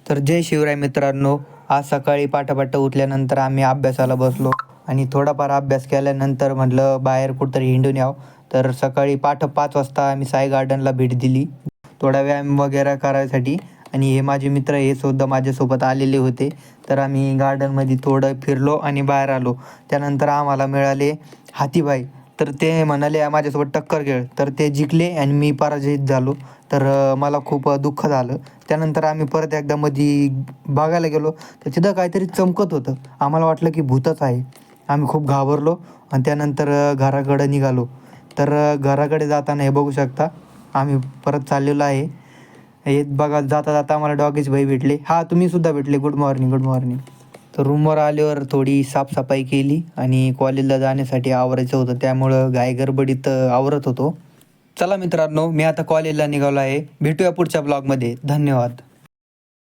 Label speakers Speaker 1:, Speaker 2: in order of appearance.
Speaker 1: तर जय शिवराय मित्रांनो. आज सकाळी पाठापाठ उठल्यानंतर आम्ही अभ्यासाला बसलो आणि थोडाफार अभ्यास केल्यानंतर म्हटलं बाहेर कुठंतरी हिंडून यावं. तर सकाळी 5 वाजता आम्ही साई गार्डनला भेट दिली थोडा व्यायाम वगैरे करायसाठी. आणि हे माझे मित्र हे सुद्धा माझ्यासोबत आलेले होते. तर आम्ही गार्डनमध्ये थोडं फिरलो आणि बाहेर आलो. त्यानंतर आम्हाला मिळाले हातीभाई. तर ते म्हणाले माझ्यासोबत टक्कर खेळ, तर ते जिंकले आणि मी पराजित झालो. तर मला खूप दुःख झालं. त्यानंतर आम्ही परत एकदा मध्ये बघायला गेलो, तर तिथं काहीतरी चमकत होतं. आम्हाला वाटलं की भूतच आहे. आम्ही खूप घाबरलो आणि त्यानंतर घराकडं निघालो. तर घराकडे जाताना हे बघू शकता आम्ही परत चाललेलो आहे. हे बघा जाता जाता आम्हाला डॉगीज भाई भेटले. हां, तुम्ही सुद्धा भेटले. Good morning, good morning. तर रूमवर आल्यावर थोडी साफसफाई केली आणि कॉलेजला जाण्यासाठी आवरायचं होतं, त्यामुळं घाईगडबडीत आवरत होतो. चला मित्रांनो, मी आता कॉलेजला निघालो आहे. भेटूया पुढच्या ब्लॉगमध्ये. धन्यवाद.